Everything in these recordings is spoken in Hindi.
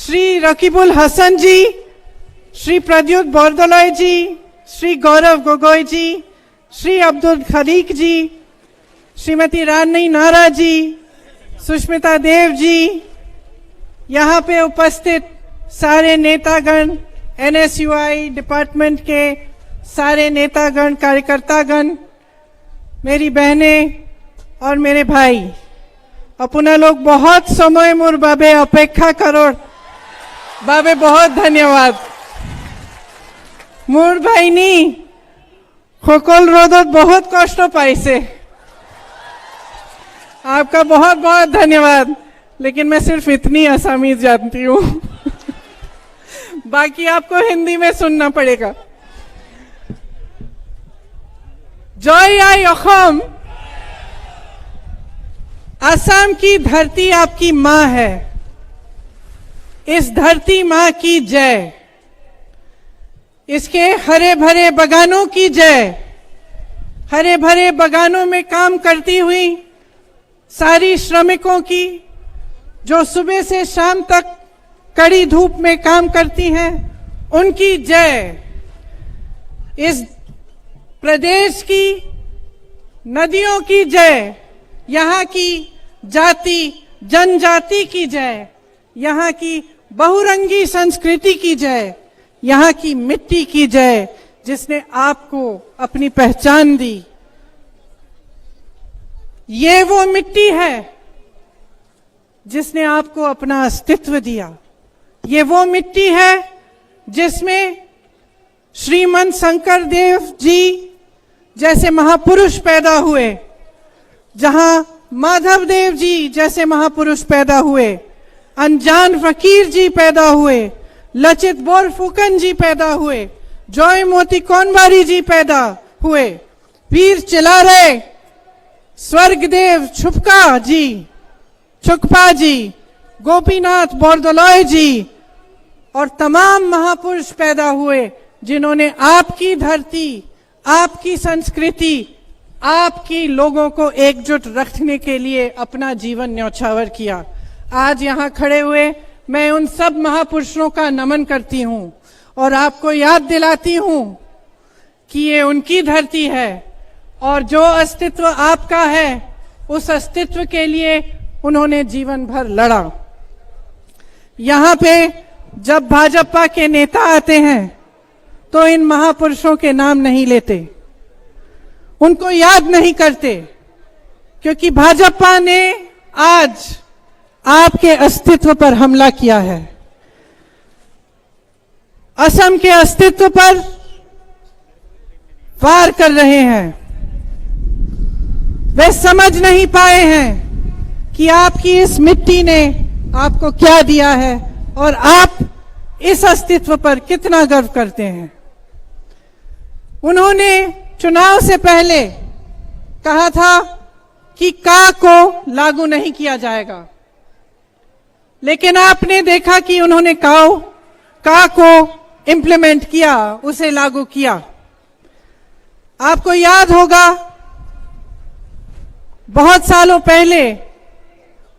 श्री रकीबुल हसन जी, श्री प्रद्युत बोरदोलोई जी, श्री गौरव गोगोई जी, श्री अब्दुल खलीक जी, श्रीमती रानी नारा जी, सुष्मिता देव जी, यहाँ पे उपस्थित सारे नेतागण, NSUI डिपार्टमेंट के सारे नेतागण, कार्यकर्तागण, मेरी बहनें और मेरे भाई, अपना लोग बहुत समय मोर बाबे अपेक्षा करोड़ बाबे बहुत धन्यवाद। मोर भाई नी खोकल रोदत बहुत कष्ट पाइसे, आपका बहुत बहुत धन्यवाद। लेकिन मैं सिर्फ इतनी असामीज जानती हूँ बाकी आपको हिंदी में सुनना पड़ेगा। जय आई असम। असम की धरती आपकी माँ है, इस धरती माँ की जय। इसके हरे भरे बगानों की जय। हरे भरे बगानों में काम करती हुई सारी श्रमिकों की, जो सुबह से शाम तक कड़ी धूप में काम करती हैं, उनकी जय। इस प्रदेश की नदियों की जय। यहाँ की जाति जनजाति की जय। यहाँ की बहुरंगी संस्कृति की जय। यहाँ की मिट्टी की जय, जिसने आपको अपनी पहचान दी। ये वो मिट्टी है जिसने आपको अपना अस्तित्व दिया। ये वो मिट्टी है जिसमें श्रीमंत शंकर देव जी जैसे महापुरुष पैदा हुए, जहां माधव देव जी जैसे महापुरुष पैदा हुए, अनजान फकीर जी पैदा हुए, लचित बोरफुकन जी पैदा हुए, जॉय मोती कौनबारी जी पैदा हुए, वीर चिलारे स्वर्गदेव छुकपा जी, गोपीनाथ बोरदोलोई जी और तमाम महापुरुष पैदा हुए, जिन्होंने आपकी धरती, आपकी संस्कृति, आपकी लोगों को एकजुट रखने के लिए अपना जीवन न्यौछावर किया। आज यहाँ खड़े हुए मैं उन सब महापुरुषों का नमन करती हूँ और आपको याद दिलाती हूँ कि ये उनकी धरती है और जो अस्तित्व आपका है, उस अस्तित्व के लिए उन्होंने जीवन भर लड़ा। यहाँ पे जब भाजपा के नेता आते हैं तो इन महापुरुषों के नाम नहीं लेते, उनको याद नहीं करते, क्योंकि भाजपा ने आज आपके अस्तित्व पर हमला किया है। असम के अस्तित्व पर वार कर रहे हैं। वे समझ नहीं पाए हैं कि आपकी इस मिट्टी ने आपको क्या दिया है और आप इस अस्तित्व पर कितना गर्व करते हैं। उन्होंने चुनाव से पहले कहा था कि का को लागू नहीं किया जाएगा, लेकिन आपने देखा कि उन्होंने का को इम्प्लीमेंट किया, उसे लागू किया। आपको याद होगा बहुत सालों पहले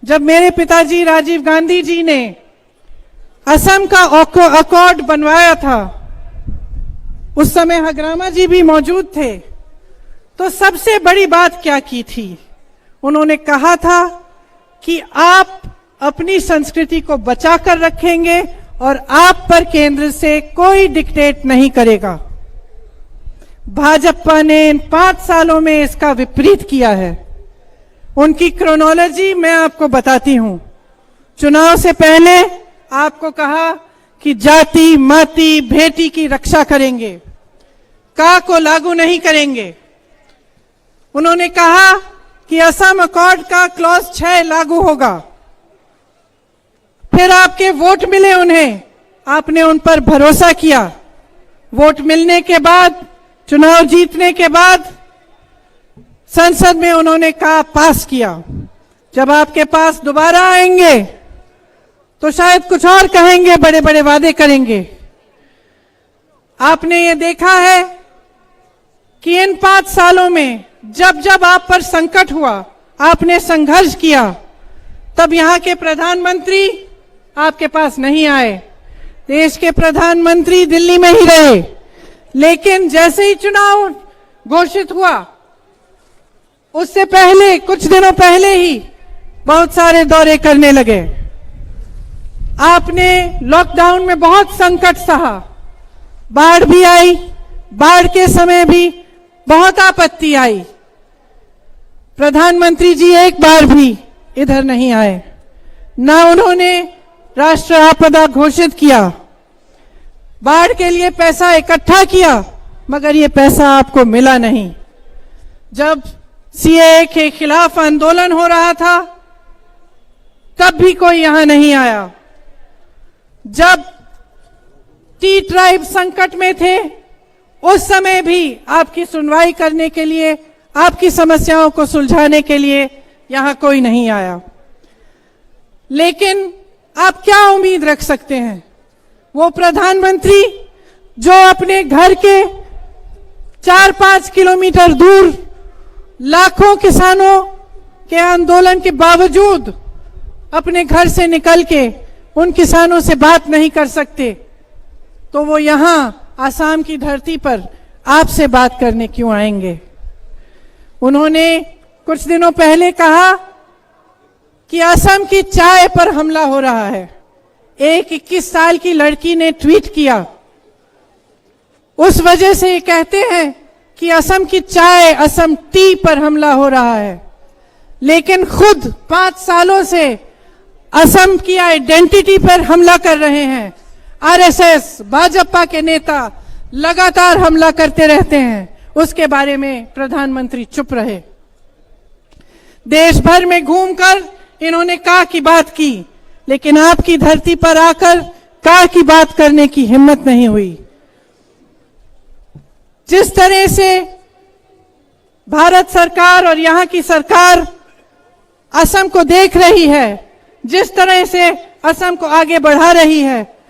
जब मेरे पिताजी राजीव गांधी जी ने असम का अकॉर्ड बनवाया था, उस समय हग्रामा जी भी मौजूद थे, तो सबसे बड़ी बात क्या की थी? उन्होंने कहा था कि आप अपनी संस्कृति को बचा कर रखेंगे और आप पर केंद्र से कोई डिक्टेट नहीं करेगा। भाजपा ने इन 5 सालों में इसका विपरीत किया है। उनकी क्रोनोलॉजी मैं आपको बताती हूं। चुनाव से पहले आपको कहा कि जाति माती भेटी की रक्षा करेंगे, का को लागू नहीं करेंगे। उन्होंने कहा कि असम अकॉर्ड का क्लॉज 6 लागू होगा। फिर आपके वोट मिले उन्हें, आपने उन पर भरोसा किया। वोट मिलने के बाद, चुनाव जीतने के बाद संसद में उन्होंने कहा पास किया। जब आपके पास दोबारा आएंगे तो शायद कुछ और कहेंगे, बड़े बड़े वादे करेंगे। आपने ये देखा है कि इन 5 सालों में जब जब आप पर संकट हुआ, आपने संघर्ष किया, तब यहाँ के प्रधानमंत्री आपके पास नहीं आए। देश के प्रधानमंत्री दिल्ली में ही रहे, लेकिन जैसे ही चुनाव घोषित हुआ उससे पहले, कुछ दिनों पहले ही बहुत सारे दौरे करने लगे। आपने लॉकडाउन में बहुत संकट सहा, बाढ़ भी आई, बाढ़ के समय भी बहुत आपत्ति आई। प्रधानमंत्री जी एक बार भी इधर नहीं आए, ना उन्होंने राष्ट्र आपदा घोषित किया। बाढ़ के लिए पैसा इकट्ठा किया, मगर ये पैसा आपको मिला नहीं। जब सीएए के खिलाफ आंदोलन हो रहा था तब भी कोई यहां नहीं आया। जब टी ट्राइब संकट में थे उस समय भी आपकी सुनवाई करने के लिए, आपकी समस्याओं को सुलझाने के लिए यहां कोई नहीं आया। लेकिन आप क्या उम्मीद रख सकते हैं? वो प्रधानमंत्री जो अपने घर के 4-5 किलोमीटर दूर लाखों किसानों के आंदोलन के बावजूद अपने घर से निकल के उन किसानों से बात नहीं कर सकते, तो वो यहां आसाम की धरती पर आपसे बात करने क्यों आएंगे? उन्होंने कुछ दिनों पहले कहा कि असम की चाय पर हमला हो रहा है। एक 21 साल की लड़की ने ट्वीट किया, उस वजह से ये कहते हैं कि असम की चाय, असम टी पर हमला हो रहा है। लेकिन खुद 5 सालों से असम की आइडेंटिटी पर हमला कर रहे हैं। आरएसएस, भाजपा के नेता लगातार हमला करते रहते हैं, उसके बारे में प्रधानमंत्री चुप रहे। देश भर में घूमकर इन्होंने का की बात की, लेकिन आपकी धरती पर आकर का की बात करने की हिम्मत नहीं हुई। जिस तरह से भारत सरकार और यहां की सरकार असम को देख रही है, जिस तरह से असम को आगे बढ़ा रही है,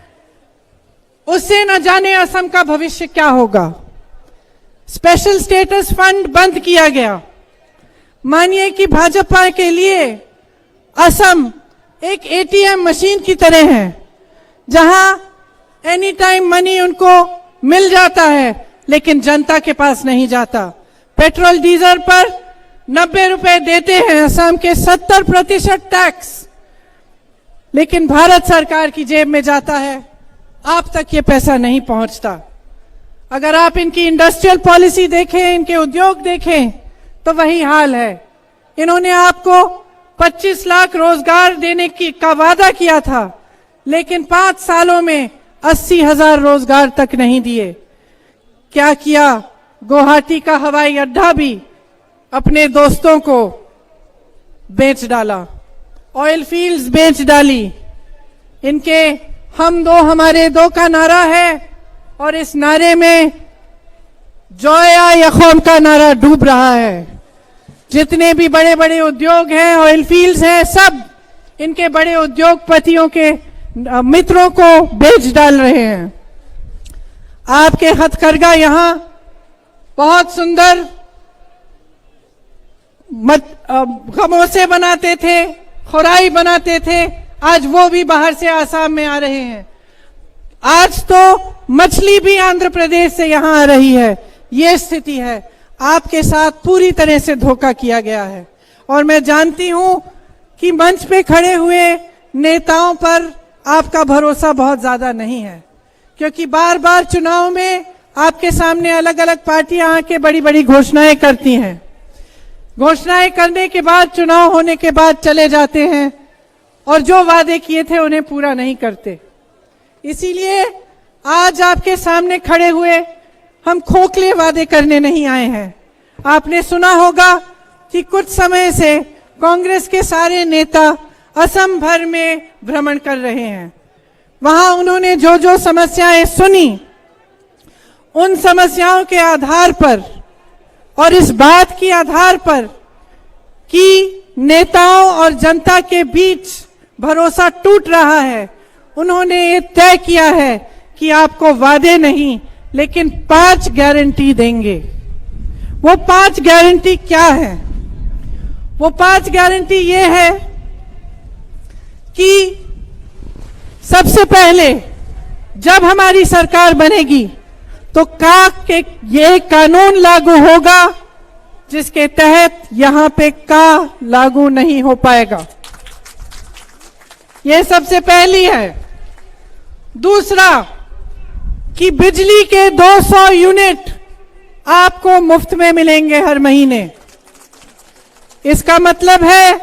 उससे न जाने असम का भविष्य क्या होगा। स्पेशल स्टेटस फंड बंद किया गया। मानिए कि भाजपा के लिए असम एक एटीएम मशीन की तरह है, जहां एनी टाइम मनी उनको मिल जाता है, लेकिन जनता के पास नहीं जाता। पेट्रोल डीजल पर 90 रुपए देते हैं असम के 70% टैक्स, लेकिन भारत सरकार की जेब में जाता है, आप तक ये पैसा नहीं पहुंचता। अगर आप इनकी इंडस्ट्रियल पॉलिसी देखें, इनके उद्योग देखें, तो वही हाल है। इन्होंने आपको 25 लाख रोजगार देने का वादा किया था, लेकिन 5 सालों में 80,000 रोजगार तक नहीं दिए। क्या किया? गुवाहाटी का हवाई अड्डा भी अपने दोस्तों को बेच डाला, ऑयल फील्ड्स बेच डाली। इनके हम दो हमारे दो का नारा है, और इस नारे में जोया या कौम का नारा डूब रहा है। जितने भी बड़े बड़े उद्योग हैं, ऑयल फील्ड्स हैं, सब इनके बड़े उद्योगपतियों के मित्रों को बेच डाल रहे हैं। आपके हथकरघा यहां बहुत सुंदर खमोसे बनाते थे, खुराई बनाते थे, आज वो भी बाहर से आसाम में आ रहे हैं। आज तो मछली भी आंध्र प्रदेश से यहां आ रही है। ये स्थिति है। आपके साथ पूरी तरह से धोखा किया गया है, और मैं जानती हूं कि मंच पे खड़े हुए नेताओं पर आपका भरोसा बहुत ज्यादा नहीं है, क्योंकि बार बार चुनाव में आपके सामने अलग अलग पार्टियां आके बड़ी बड़ी घोषणाएं करती हैं। घोषणाएं करने के बाद, चुनाव होने के बाद चले जाते हैं, और जो वादे किए थे उन्हें पूरा नहीं करते। इसीलिए आज आपके सामने खड़े हुए हम खोखले वादे करने नहीं आए हैं। आपने सुना होगा कि कुछ समय से कांग्रेस के सारे नेता असम भर में भ्रमण कर रहे हैं। वहां उन्होंने जो जो समस्याएं सुनी, उन समस्याओं के आधार पर और इस बात के आधार पर कि नेताओं और जनता के बीच भरोसा टूट रहा है, उन्होंने ये तय किया है कि आपको वादे नहीं, लेकिन 5 गारंटी देंगे। वो 5 गारंटी क्या है? वो 5 गारंटी ये है कि सबसे पहले जब हमारी सरकार बनेगी तो के ये कानून लागू होगा जिसके तहत यहां पे लागू नहीं हो पाएगा। ये सबसे पहली है। दूसरा कि बिजली के 200 यूनिट आपको मुफ्त में मिलेंगे हर महीने। इसका मतलब है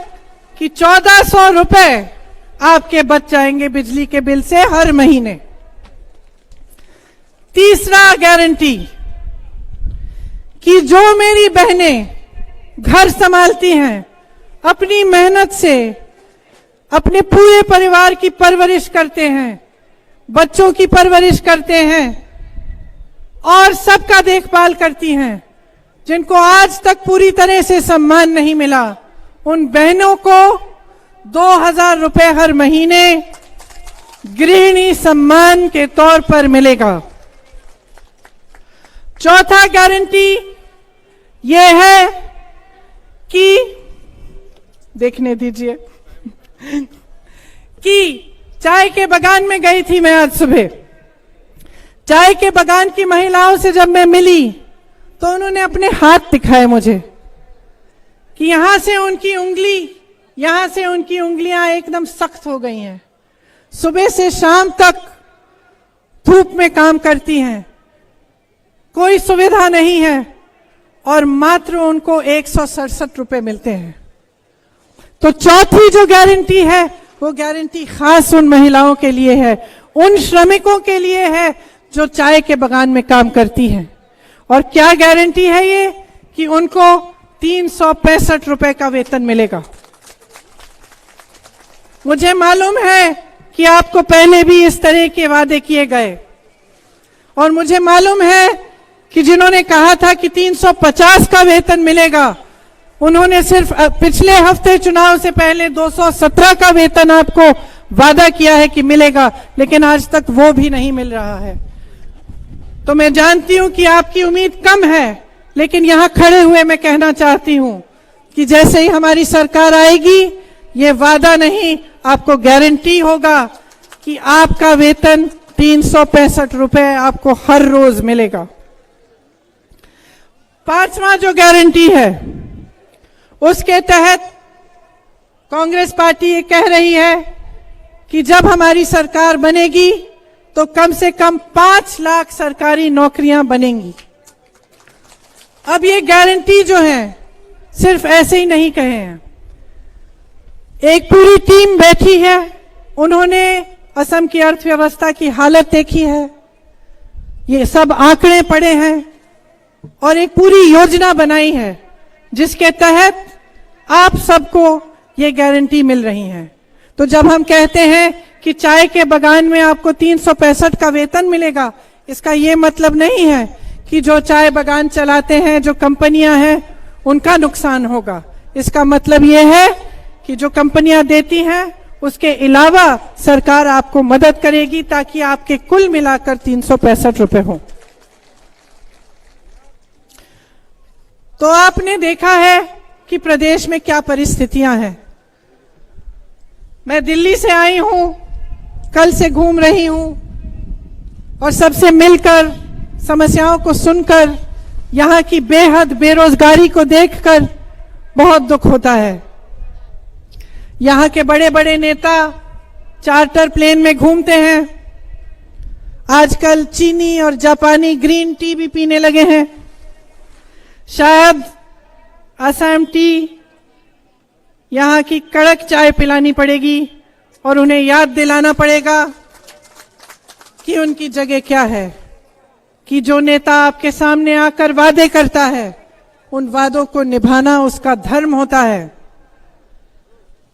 कि 1400 रुपए आपके बच जाएंगे बिजली के बिल से हर महीने। तीसरा गारंटी कि जो मेरी बहनें घर संभालती हैं, अपनी मेहनत से अपने पूरे परिवार की परवरिश करते हैं, बच्चों की परवरिश करते हैं और सबका देखभाल करती हैं, जिनको आज तक पूरी तरह से सम्मान नहीं मिला, उन बहनों को 2000 रुपए हर महीने गृहिणी सम्मान के तौर पर मिलेगा। चौथा गारंटी यह है कि देखने दीजिए कि चाय के बागान में गई थी मैं आज सुबह। चाय के बागान की महिलाओं से जब मैं मिली तो उन्होंने अपने हाथ दिखाए मुझे कि यहां से उनकी उंगलियां एकदम सख्त हो गई हैं। सुबह से शाम तक धूप में काम करती हैं, कोई सुविधा नहीं है और मात्र उनको 167 रुपए मिलते हैं। तो चौथी जो गारंटी है वो गारंटी खास उन महिलाओं के लिए है, उन श्रमिकों के लिए है जो चाय के बागान में काम करती हैं। और क्या गारंटी है ये कि उनको 365 रुपए का वेतन मिलेगा। मुझे मालूम है कि आपको पहले भी इस तरह के वादे किए गए और मुझे मालूम है कि जिन्होंने कहा था कि 350 का वेतन मिलेगा, उन्होंने सिर्फ पिछले हफ्ते चुनाव से पहले 217 का वेतन आपको वादा किया है कि मिलेगा, लेकिन आज तक वो भी नहीं मिल रहा है। तो मैं जानती हूं कि आपकी उम्मीद कम है, लेकिन यहां खड़े हुए मैं कहना चाहती हूं कि जैसे ही हमारी सरकार आएगी, ये वादा नहीं आपको गारंटी होगा कि आपका वेतन 365 रुपए आपको हर रोज मिलेगा। पांचवा जो गारंटी है उसके तहत कांग्रेस पार्टी ये कह रही है कि जब हमारी सरकार बनेगी तो कम से कम 5 लाख सरकारी नौकरियां बनेंगी। अब ये गारंटी जो है सिर्फ ऐसे ही नहीं कहे हैं, एक पूरी टीम बैठी है, उन्होंने असम की अर्थव्यवस्था की हालत देखी है, ये सब आंकड़े पड़े हैं और एक पूरी योजना बनाई है जिसके तहत आप सबको ये गारंटी मिल रही है। तो जब हम कहते हैं कि चाय के बागान में आपको 365 का वेतन मिलेगा, इसका ये मतलब नहीं है कि जो चाय बागान चलाते हैं, जो कंपनियां हैं, उनका नुकसान होगा। इसका मतलब ये है कि जो कंपनियां देती हैं उसके अलावा सरकार आपको मदद करेगी ताकि आपके कुल मिलाकर 365 रुपए हो। तो आपने देखा है कि प्रदेश में क्या परिस्थितियां हैं। मैं दिल्ली से आई हूं, कल से घूम रही हूं और सबसे मिलकर, समस्याओं को सुनकर, यहां की बेहद बेरोजगारी को देखकर बहुत दुख होता है। यहां के बड़े बड़े नेता चार्टर प्लेन में घूमते हैं, आजकल चीनी और जापानी ग्रीन टी भी पीने लगे हैं। शायद असम टी, यहां की कड़क चाय पिलानी पड़ेगी और उन्हें याद दिलाना पड़ेगा कि उनकी जगह क्या है, कि जो नेता आपके सामने आकर वादे करता है उन वादों को निभाना उसका धर्म होता है।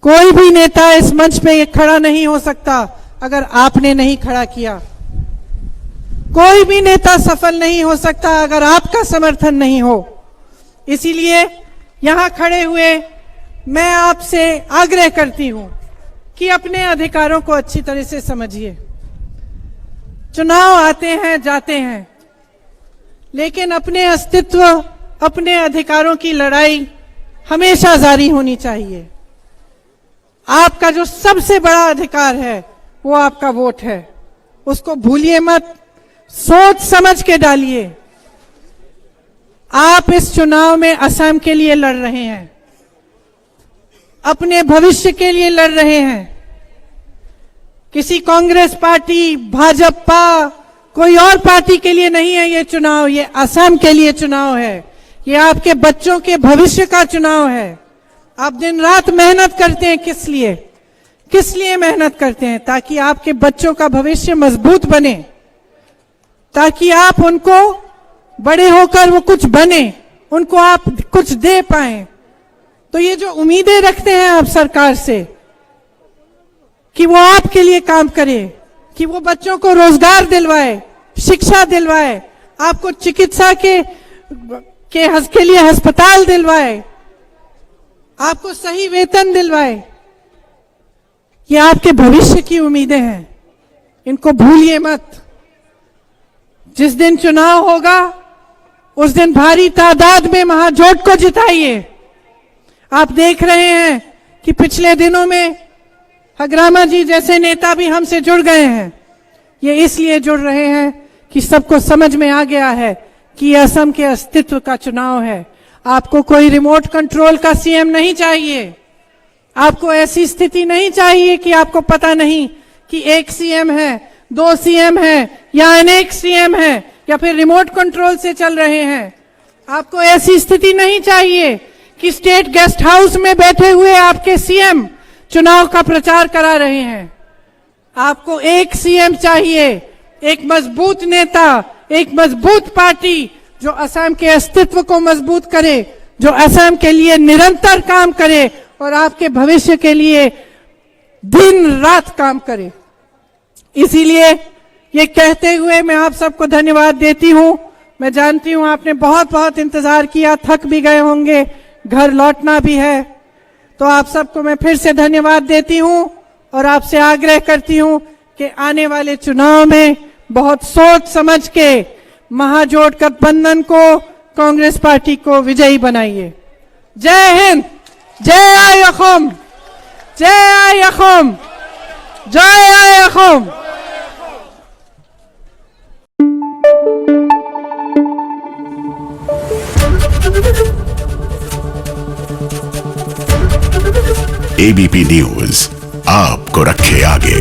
कोई भी नेता इस मंच पे ये खड़ा नहीं हो सकता अगर आपने नहीं खड़ा किया। कोई भी नेता सफल नहीं हो सकता अगर आपका समर्थन नहीं हो। इसीलिए यहां खड़े हुए मैं आपसे आग्रह करती हूं कि अपने अधिकारों को अच्छी तरह से समझिए। चुनाव आते हैं जाते हैं, लेकिन अपने अस्तित्व, अपने अधिकारों की लड़ाई हमेशा जारी होनी चाहिए। आपका जो सबसे बड़ा अधिकार है वो आपका वोट है, उसको भूलिए मत, सोच समझ के डालिए। आप इस चुनाव में असम के लिए लड़ रहे हैं, अपने भविष्य के लिए लड़ रहे हैं। किसी कांग्रेस पार्टी, भाजपा, कोई और पार्टी के लिए नहीं है ये चुनाव, ये असम के लिए चुनाव है। ये आपके बच्चों के भविष्य का चुनाव है। आप दिन रात मेहनत करते हैं, किस लिए? किस लिए मेहनत करते हैं? ताकि आपके बच्चों का भविष्य मजबूत बने, ताकि आप उनको बड़े होकर वो कुछ बने, उनको आप कुछ दे पाएं। तो ये जो उम्मीदें रखते हैं आप सरकार से कि वो आपके लिए काम करे, कि वो बच्चों को रोजगार दिलवाए, शिक्षा दिलवाए, आपको चिकित्सा के लिए अस्पताल दिलवाए, आपको सही वेतन दिलवाए, ये आपके भविष्य की उम्मीदें हैं। इनको भूलिए मत। जिस दिन चुनाव होगा उस दिन भारी तादाद में महाजोट को जिताइए। आप देख रहे हैं कि पिछले दिनों में हगरामा जी जैसे नेता भी हमसे जुड़ गए हैं। ये इसलिए जुड़ रहे हैं कि सबको समझ में आ गया है कि ये असम के अस्तित्व का चुनाव है। आपको कोई रिमोट कंट्रोल का सीएम नहीं चाहिए। आपको ऐसी स्थिति नहीं चाहिए कि आपको पता नहीं कि एक सीएम है, दो सीएम है या अनेक सीएम है या फिर रिमोट कंट्रोल से चल रहे हैं। आपको ऐसी स्थिति नहीं चाहिए कि स्टेट गेस्ट हाउस में बैठे हुए आपके सीएम चुनाव का प्रचार करा रहे हैं। आपको एक सीएम चाहिए, एक मजबूत नेता, एक मजबूत पार्टी जो असम के अस्तित्व को मजबूत करे, जो असम के लिए निरंतर काम करे और आपके भविष्य के लिए दिन रात काम करे। इसीलिए ये कहते हुए मैं आप सबको धन्यवाद देती हूं। मैं जानती हूं आपने बहुत बहुत इंतजार किया, थक भी गए होंगे, घर लौटना भी है। तो आप सबको मैं फिर से धन्यवाद देती हूं और आपसे आग्रह करती हूं कि आने वाले चुनाव में बहुत सोच समझ के महाजोट गठबंधन को, कांग्रेस पार्टी को विजयी बनाइए। जय हिंद, जय आय असम, जय आय असम, जय आय असम। एबीपी न्यूज आपको रखे आगे।